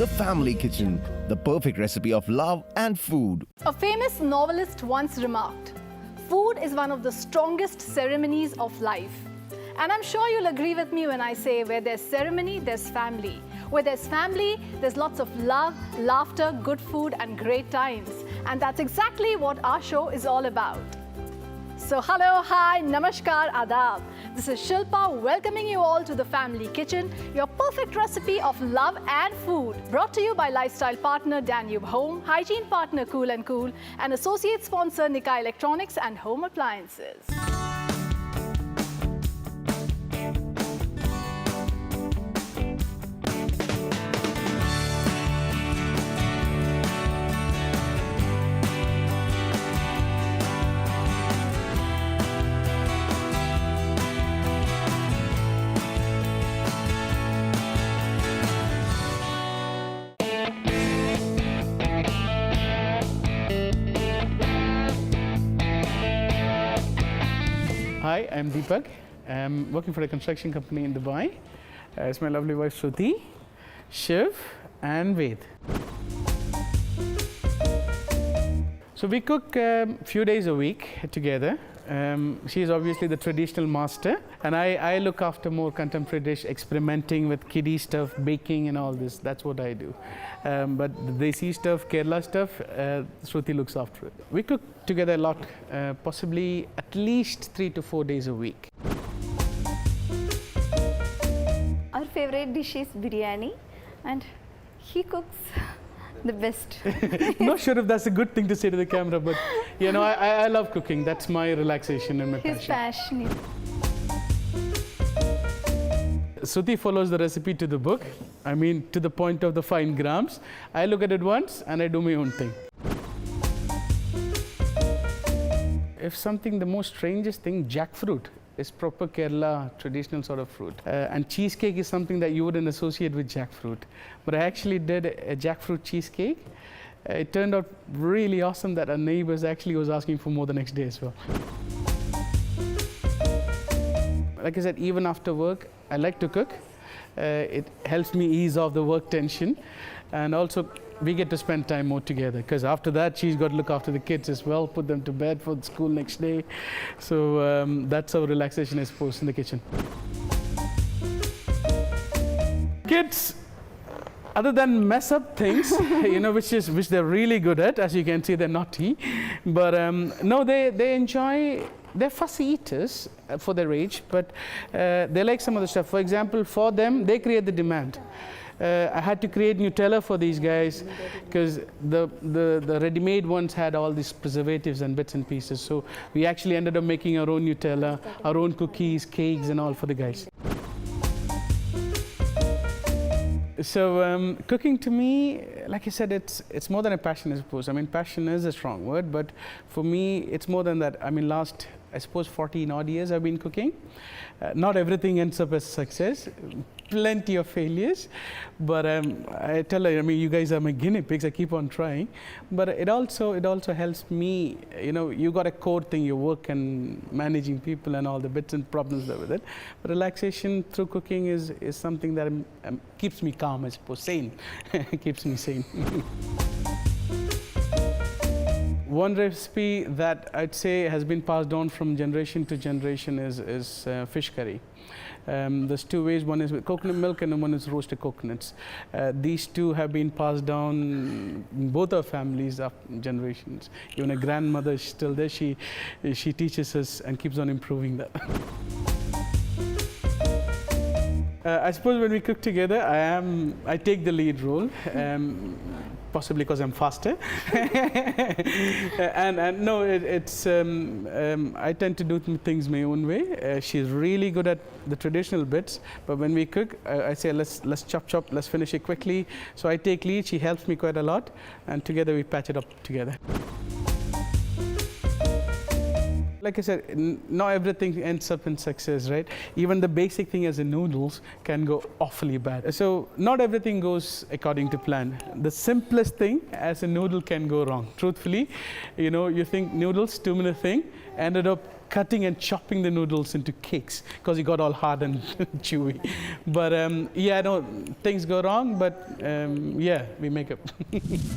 The Family Kitchen, the perfect recipe of love and food. A famous novelist once remarked, "Food is one of the strongest ceremonies of life." And I'm sure you'll agree with me when I say where there's ceremony, there's family. Where there's family, there's lots of love, laughter, good food, and great times. And that's exactly what our show is all about. So hello, hi, namaskar, adab. This is Shilpa welcoming you all to the Family Kitchen, your perfect recipe of love and food. Brought to you by lifestyle partner Danube Home, hygiene partner Cool & Cool, and associate sponsor Nika Electronics and Home Appliances. Hi, I'm Deepak. I'm working for a construction company in Dubai. It's my lovely wife Shruti, Shiv, and Ved. So we cook a few days a week together. She is obviously the traditional master, and I look after more contemporary dish, experimenting with kiddie stuff, baking, and all this. That's what I do. But the Desi stuff, Kerala stuff, Shruti looks after it. We cook together a lot, possibly at least 3 to 4 days a week. Our favorite dish is biryani, and he cooks the best. Not sure if that's a good thing to say to the camera, but you know, I love cooking. That's my relaxation and my He's passion. passionate. Shruti follows the recipe to the book. I mean, to the point of the fine grams. I look at it once and I do my own thing. If something, the most strangest thing, jackfruit is proper Kerala traditional sort of fruit. And cheesecake is something that you wouldn't associate with jackfruit. But I actually did a jackfruit cheesecake. It turned out really awesome that our neighbors actually was asking for more the next day as well. Like I said, even after work, I like to cook. It helps me ease off the work tension. And also, we get to spend time more together, because after that, she's got to look after the kids as well, put them to bed for school next day. So that's how relaxation is supposed in the kitchen. Kids, other than mess up things, you know, which they're really good at, as you can see, they're naughty. But no, they enjoy. They're fussy eaters for their age, but they like some of the stuff. For example, for them, they create the demand. I had to create Nutella for these guys because the ready-made ones had all these preservatives and bits and pieces. So we actually ended up making our own Nutella, our own cookies, cakes, and all for the guys. So cooking to me, like I said, it's more than a passion, I suppose. I mean, passion is a strong word, but for me, it's more than that. I mean, last, I suppose, 14 odd years I've been cooking. Not everything ends up as success. Plenty of failures, but I tell her, I mean, you guys are my guinea pigs. I keep on trying, but it also helps me. You know, you got a core thing, your work and managing people and all the bits and problems that with it. But relaxation through cooking is something that keeps me calm, I suppose, sane. Keeps me sane. One recipe that I'd say has been passed on from generation to generation is fish curry. There's two ways. One is with coconut milk and one is roasted coconuts. These two have been passed down in both our families of generations. Even a grandmother is still there. She teaches us and keeps on improving that. I suppose when we cook together, I take the lead role. Possibly because I'm faster, and no, I tend to do things my own way. She's really good at the traditional bits, but when we cook, I say let's chop, let's finish it quickly. So I take lead. She helps me quite a lot, and together we patch it up together. Like I said, not everything ends up in success, right? Even the basic thing as in noodles can go awfully bad. So not everything goes according to plan. The simplest thing as a noodle can go wrong. Truthfully, you know, you think noodles, 2-minute thing, ended up cutting and chopping the noodles into cakes because it got all hard and chewy. But yeah, no, things go wrong, but yeah, we make up.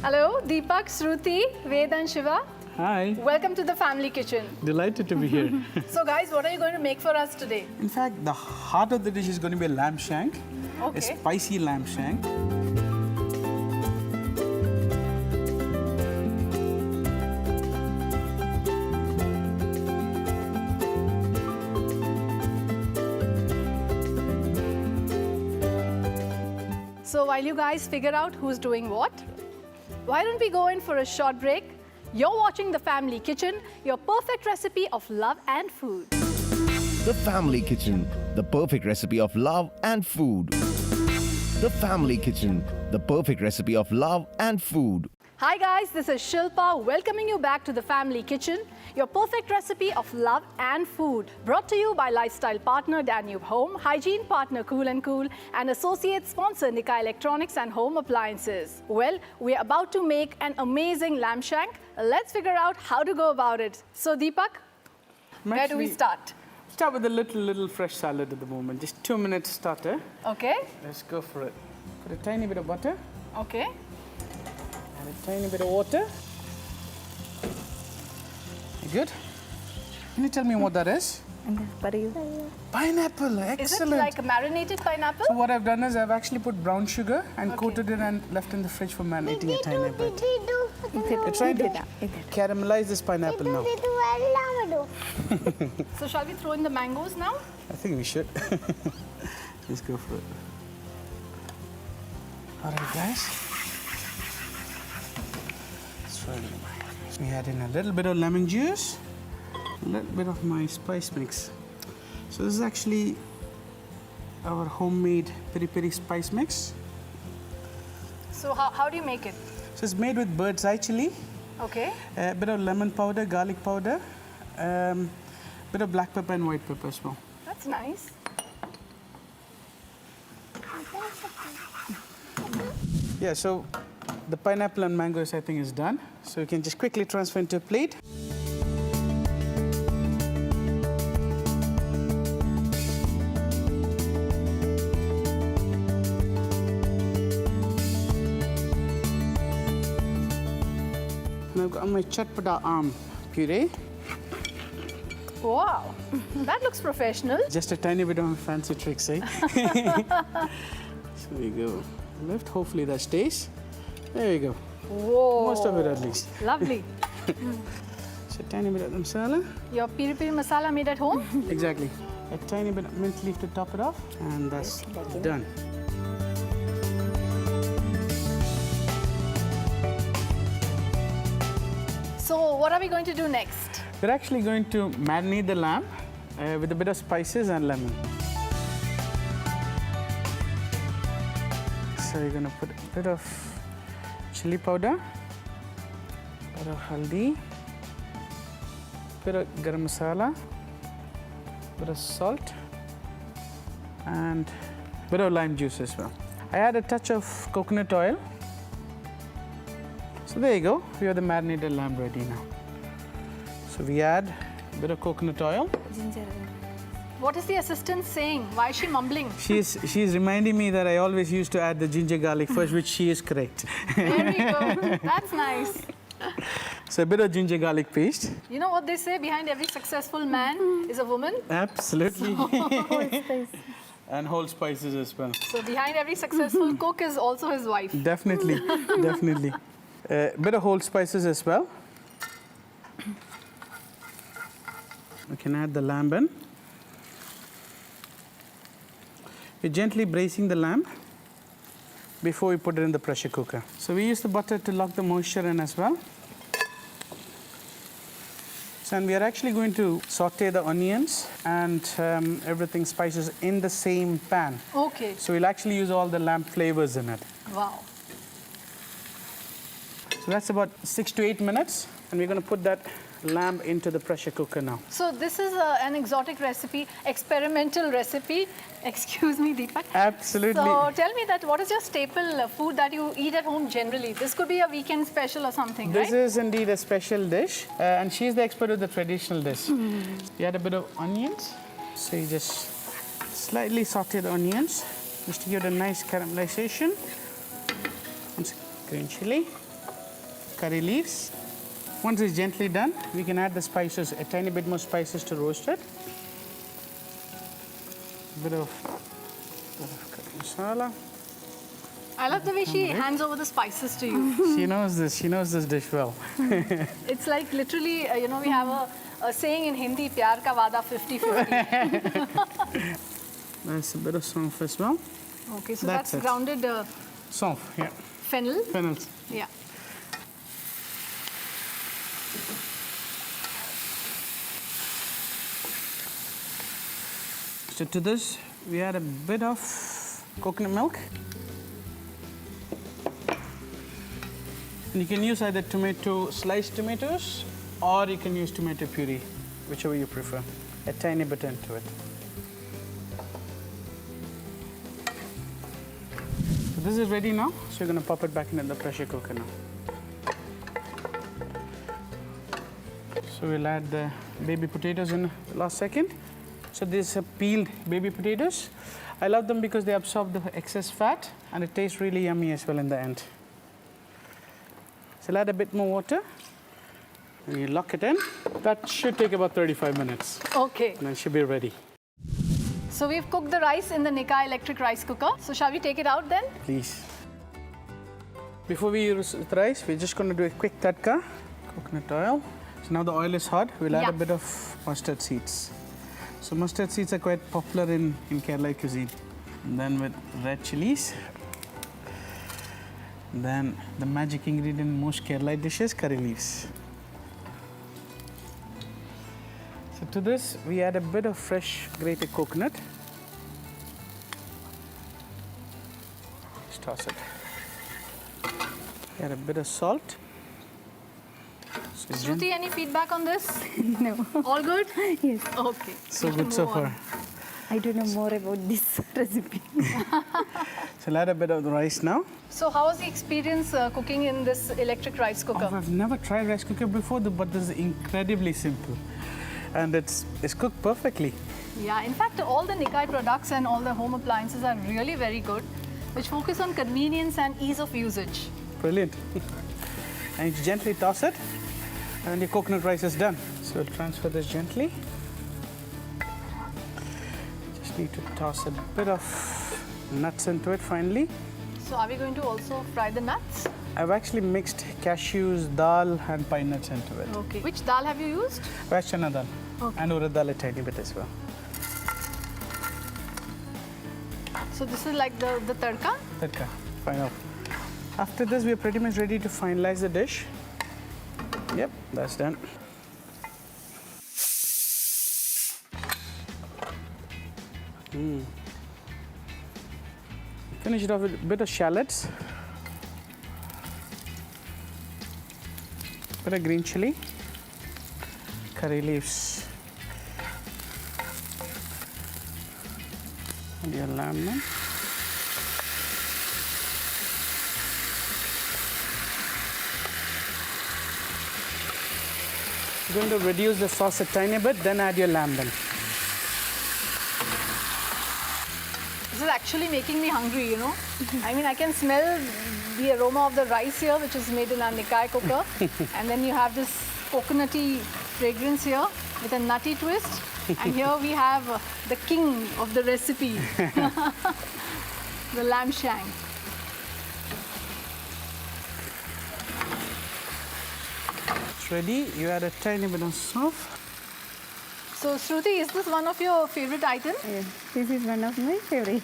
Hello, Deepak, Shruti, Ved and Shiva. Hi, Welcome to the family kitchen. delighted to be here. So guys, what are you going to make for us today? In fact, the heart of the dish is going to be a lamb shank, a Okay. spicy lamb shank. So while you guys figure out who's doing what, why don't we go in for a short break? You're watching The Family Kitchen, your perfect recipe of love and food. The Family Kitchen, the perfect recipe of love and food. The Family Kitchen, the perfect recipe of love and food. Hi guys, this is Shilpa welcoming you back to The Family Kitchen, your perfect recipe of love and food. Brought to you by lifestyle partner Danube Home, hygiene partner Cool & Cool, and associate sponsor Nika Electronics and Home Appliances. Well, we're about to make an amazing lamb shank. Let's figure out how to go about it. So Deepak, where do we start? Start with a little fresh salad at the moment. Just 2 minutes starter. Okay, Let's go for it. Put a tiny bit of butter okay. and a tiny bit of water. Good. Can you tell me what that is? Pineapple, Is it excellent. like a marinated pineapple? So what I've done is I've actually put brown sugar and coated it and left in the fridge for marinating a tiny bit. We're trying to caramelize this pineapple now. So shall we throw in the mangoes now? I think we should. Let's go for it. All right, guys. Let's try it. We add in a little bit of lemon juice, a little bit of my spice mix. So this is actually our homemade peri-peri spice mix. So how do you make it? So it's made with bird's eye chili, Okay. a bit of lemon powder, garlic powder, bit of black pepper and white pepper as well. That's nice. Yeah, so the pineapple and mangoes I think is done. So you can just quickly transfer into a plate. And I've got my chatpata puree. Wow, that looks professional. Just a tiny bit of fancy tricks, eh? So we go. Lift, hopefully that stays. There we go. Whoa. Most of it at least. Lovely. So a tiny bit of the masala. Your piri piri masala made at home? Exactly. A tiny bit of mint leaf to top it off, and that's done. So what are we going to do next? We're actually going to marinate the lamb with a bit of spices and lemon. So you're going to put a bit of chili powder, a bit of haldi, a bit of garam masala, a bit of salt, and a bit of lime juice as well. I add a touch of coconut oil. So there you go, we have the marinated lamb ready now. So we add a bit of coconut oil. What is the assistant saying? Why is she mumbling? She's reminding me that I always used to add the ginger garlic first, which she is correct. There we go. That's nice. So a bit of ginger garlic paste. You know what they say? Behind every successful man is a woman. Absolutely. And whole spices as well. So behind every successful cook is also his wife. Definitely, definitely. A bit of whole spices as well. We can add the lamb in. We're gently bracing the lamb before we put it in the pressure cooker. So we use the butter to lock the moisture in as well. So and we are actually going to saute the onions and everything spices in the same pan. Okay. So we'll actually use all the lamb flavors in it. Wow. So that's about 6 to 8 minutes, and we're going to put that lamb into the pressure cooker now. So this is an exotic recipe, experimental recipe. Excuse me, Deepak. Absolutely. So tell me that what is your staple food that you eat at home generally? This could be a weekend special or something, This right? is indeed a special dish, and she's the expert of the traditional dish. You add a bit of onions, so you just slightly saute the onions, just to give it a nice caramelization. Once green chili, curry leaves. Once it's gently done, we can add the spices, a tiny bit more spices to roast it. Bit of curry masala. I love the way she hands over the spices to you. She knows this dish well. It's like literally, you know, we have a saying in Hindi, pyar ka vada 50-50. That's a bit of saunf as well. Okay, so That's that's it. grounded Saunf, yeah. fennel. Fennels. Yeah. So to this, we add a bit of coconut milk. And you can use either sliced tomatoes, or you can use tomato puree, whichever you prefer. A tiny bit into it. So this is ready now, so you're going to pop it back into the pressure cooker now. So we'll add the baby potatoes in the last second. So these are peeled baby potatoes. I love them because they absorb the excess fat and it tastes really yummy as well in the end. So I'll add a bit more water and you lock it in. That should take about 35 minutes Okay. and it should be ready. So we've cooked the rice in the Nika electric rice cooker. So shall we take it out then? Please. Before we use the rice, we're just going to do a quick tadka, coconut oil. So now the oil is hot, we'll add Yeah. a bit of mustard seeds. So mustard seeds are quite popular in Kerala cuisine. And then with red chilies. Then the magic ingredient in most Kerala dishes, curry leaves. So to this, we add a bit of fresh grated coconut. Just toss it. Add a bit of salt. So Shruti, any feedback on this? No. All good? Yes. Okay. so we can good so move on. far. I don't know more about this recipe. So I'll add a bit of the rice now. So how was the experience cooking in this electric rice cooker? Oh, I've never tried rice cooker before, but this is incredibly simple. And it's cooked perfectly. Yeah, in fact, all the Nikai products and all the home appliances are really very good, which focus on convenience and ease of usage. Brilliant. And you gently toss it, and your coconut rice is done. So we'll transfer this gently. Just need to toss a bit of nuts into it finally. So are we going to also fry the nuts? I've actually mixed cashews, dal, and pine nuts into it. Okay. Which dal have you used? Rice chana dal. Okay. And urad dal a tiny bit as well. So this is like the tadka? Tadka, final. After this, we're pretty much ready to finalize the dish. Yep, that's done. Finish it off with a bit of shallots, bit of green chili, curry leaves, and your lamb. Now. You're going to reduce the sauce a tiny bit, then add your lamb then. This is actually making me hungry, you know. I mean, I can smell the aroma of the rice here, which is made in our Nikai cooker. And then you have this coconutty fragrance here with a nutty twist. And here we have the king of the recipe, the lamb shank. It's ready. You add a tiny bit of sauce. So, Shruti, is this one of your favorite items? Yes, this is one of my favorite.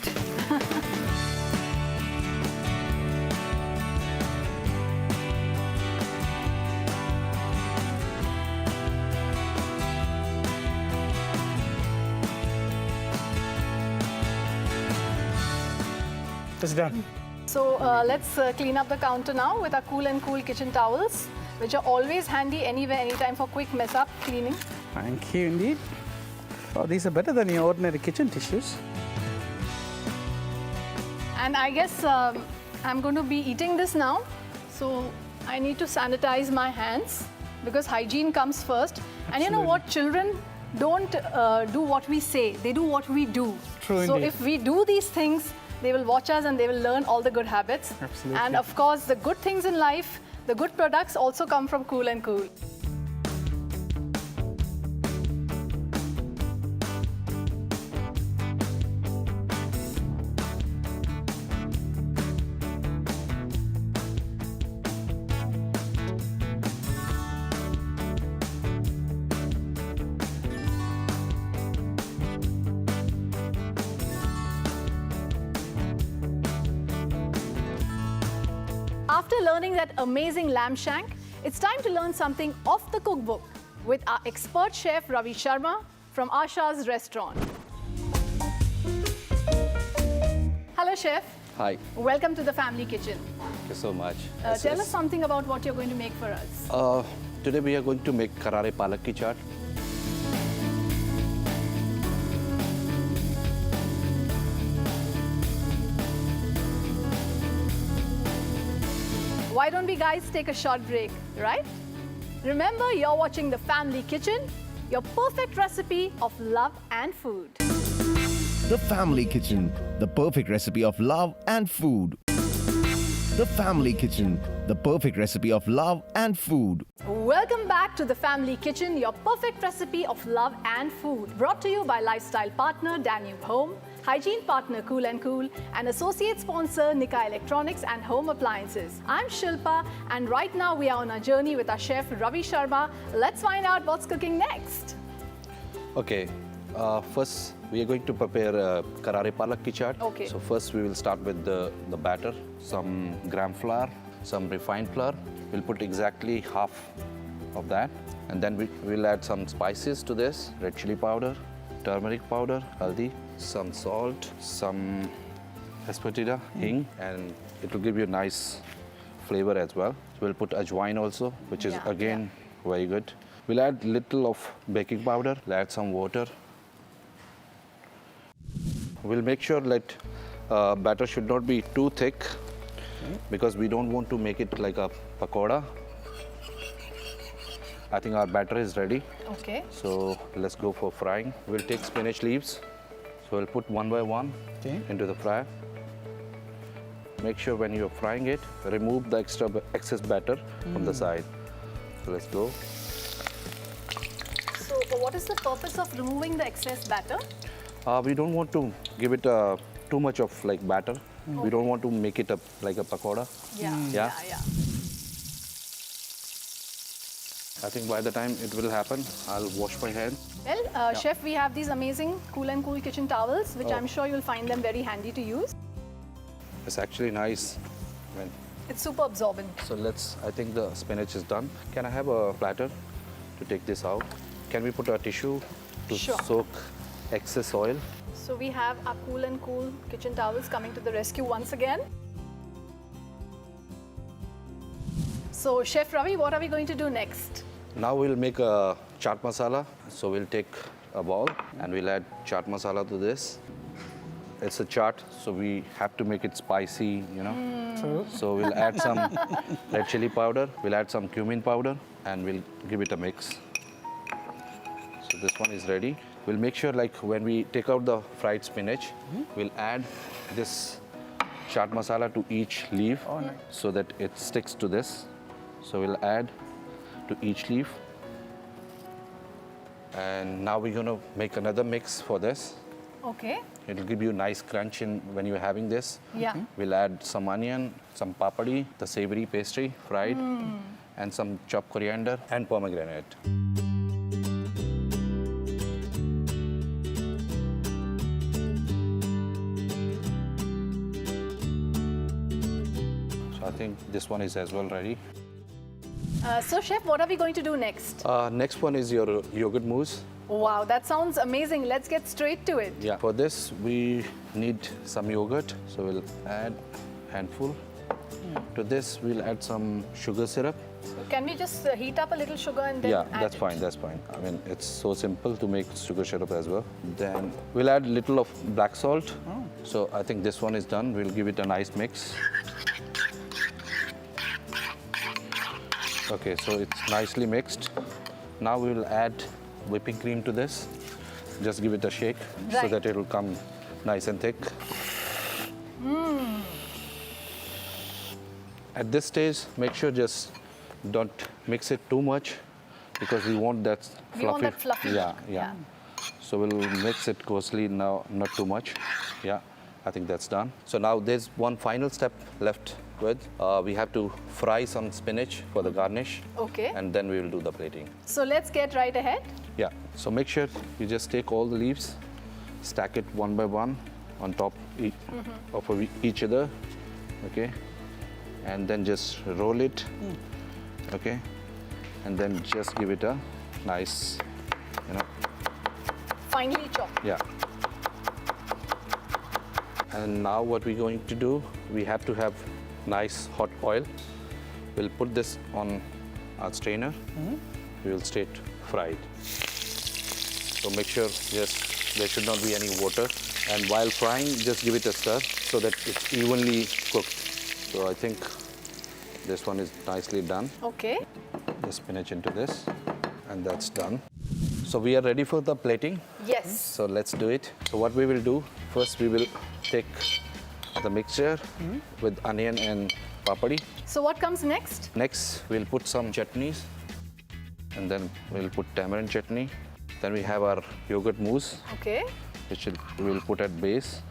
It's done. So let's clean up the counter now with our Cool and Cool kitchen towels. which are always handy anywhere, anytime for quick mess up cleaning. Thank you indeed. Oh, these are better than your ordinary kitchen tissues. And I guess I'm going to be eating this now. So I need to sanitize my hands because hygiene comes first. And you know what? Children don't do what we say, they do what we do. True so indeed. if we do these things, they will watch us and they will learn all the good habits. Absolutely. And of course, the good things in life, the good products also come from Cool and Cool. After learning that amazing lamb shank, it's time to learn something off the cookbook with our expert chef Ravi Sharma from Asha's restaurant. Hello chef, Hi, welcome to the family kitchen. thank you so much. Tell us something about what you're going to make for us. Today we are going to make karare palak ki chaat. Why don't we guys take a short break, right? Remember, you're watching The Family Kitchen, your perfect recipe of love and food. The Family Kitchen, the perfect recipe of love and food. The Family Kitchen, the perfect recipe of love and food. Welcome back to The Family Kitchen, your perfect recipe of love and food. Brought to you by lifestyle partner Danube Home, hygiene partner Cool and Cool, and associate sponsor Nika Electronics and Home Appliances. I'm Shilpa, and right now we are on a journey with our chef Ravi Sharma. Let's find out what's cooking next. Okay, first we are going to prepare karare palak ki chaat. Okay. So first we will start with the batter, some gram flour, some refined flour. We'll put exactly half of that, and then we'll add some spices to this: red chili powder, turmeric powder, haldi, some salt, some aspertida, hing, and it will give you a nice flavor as well. We'll put ajwain also, which is again very good. We'll add little of baking powder. We'll add some water. We'll make sure that batter should not be too thick because we don't want to make it like a pakoda. I think our batter is ready. Okay. So let's go for frying. We'll take spinach leaves. So we'll put one by one into the fryer. Make sure when you're frying it, remove the excess batter from the side. So let's go. So what is the purpose of removing the excess batter? We don't want to give it too much of like batter. We don't want to make it like a pakoda. Yeah. I think by the time it will happen, I'll wash my hands. Well, chef, we have these amazing Cool and Cool kitchen towels, which I'm sure you'll find them very handy to use. It's actually nice. It's super absorbent. So I think the spinach is done. Can I have a platter to take this out? Can we put a tissue to soak excess oil? So we have our Cool and Cool kitchen towels coming to the rescue once again. So Chef Ravi, what are we going to do next? Now we'll make a chaat masala. So we'll take a bowl and we'll add chaat masala to this. It's a chaat, so we have to make it spicy, you know. True. So we'll add some red chili powder, we'll add some cumin powder, and we'll give it a mix. So this one is ready. We'll make sure like when we take out the fried spinach, we'll add this chaat masala to each leaf so that it sticks to this. So we'll add to each leaf. And now we're gonna make another mix for this. Okay. It'll give you a nice crunch when you're having this. Yeah. We'll add some onion, some papadi, the savory pastry, fried, and some chopped coriander and pomegranate. So I think this one is as well ready. So Chef, what are we going to do next? Next one is your yogurt mousse. Wow, that sounds amazing. Let's get straight to it. Yeah. For this, we need some yogurt. So we'll add a handful. To this, we'll add some sugar syrup. Can we just heat up a little sugar and then Yeah, add that's it? fine, that's fine. I mean, it's so simple to make sugar syrup as well. Then we'll add little of black salt. So I think this one is done. We'll give it a nice mix. Okay, so it's nicely mixed. Now we will add whipping cream to this. Just give it a shake so Right. that it will come nice and thick. At this stage, make sure just don't mix it too much because we want that fluffy. We want that fluffy Yeah, look, yeah. yeah. So we'll mix it closely now, not too much. Yeah, I think that's done. So now there's one final step left with. We have to fry some spinach for the garnish. Okay. And then we will do the plating. So let's get right ahead. Yeah, so make sure you just take all the leaves, stack it one by one on top of each other, okay? And then just roll it, okay? And then just give it a nice, Finely chopped. yeah. And now what we're going to do, we have to have nice hot oil. We'll put this on our strainer. We will straight fry it. So make sure, yes, there should not be any water. And while frying, just give it a stir so that it's evenly cooked. So I think this one is nicely done. Okay. The spinach into this, and that's done. So we are ready for the plating. Yes. So let's do it. So what we will do, first we will take the mixture with onion and papadi. So what comes next? Next, we'll put some chutneys, and then we'll put tamarind chutney. Then we have our yogurt mousse, Okay. which we'll put at base.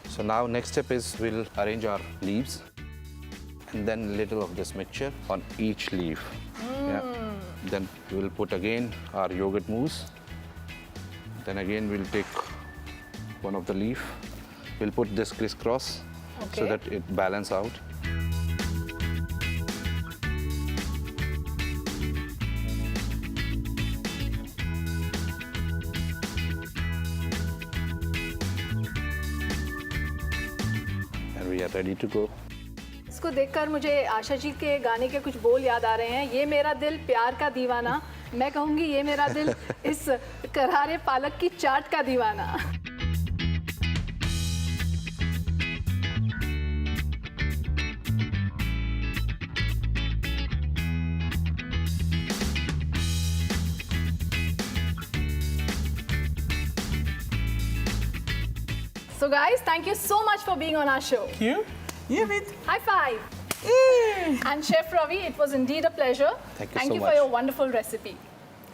So now next step is we'll arrange our leaves, and then little of this mixture on each leaf. Yeah. Then we'll put again our yogurt mousse. Then again we'll take one of the leaf. We'll put this crisscross so Okay. that it balance out. And we are ready to go. इसको देखकर मुझे आशा जी के गाने के कुछ बोल याद आ रहे हैं। ये मेरा दिल प्यार का दीवाना, मैं कहूँगी ये मेरा दिल इस करारे पालक की चाट का दीवाना। So guys, thank you so much for being on our show. You? Give it. High five. And Chef Ravi, it was indeed a pleasure. Thank you so for much. your wonderful recipe.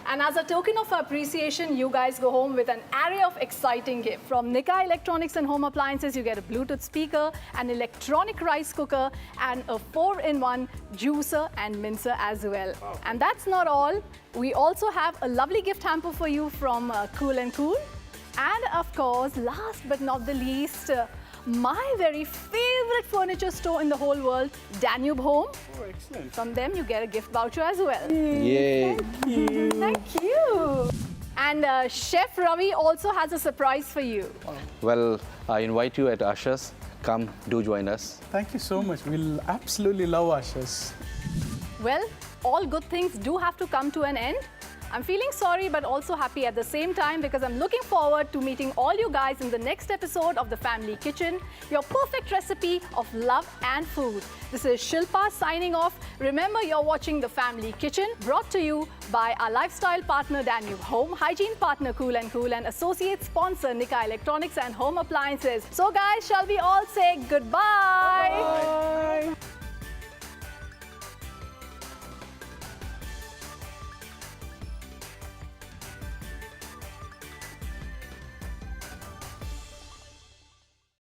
And as a token of appreciation, you guys go home with an array of exciting gifts. From Nika Electronics and Home Appliances, you get a Bluetooth speaker, an electronic rice cooker, and a 4-in-1 juicer and mincer as well. And that's not all. We also have a lovely gift hamper for you from Cool & Cool. And of course, last but not the least, my very favorite furniture store in the whole world, Danube Home. Oh, excellent. From them, you get a gift voucher as well. Yay! Thank you. And Chef Ravi also has a surprise for you. Well, I invite you at Asha's. Come, do join us. Thank you so much. We'll absolutely love Asha's. Well, all good things do have to come to an end. I'm feeling sorry but also happy at the same time because I'm looking forward to meeting all you guys in the next episode of The Family Kitchen, your perfect recipe of love and food. This is Shilpa signing off. Remember, you're watching The Family Kitchen, brought to you by our lifestyle partner Danube Home, hygiene partner Cool & Cool, and associate sponsor Nika Electronics and Home Appliances. So guys, shall we all say goodbye? Bye.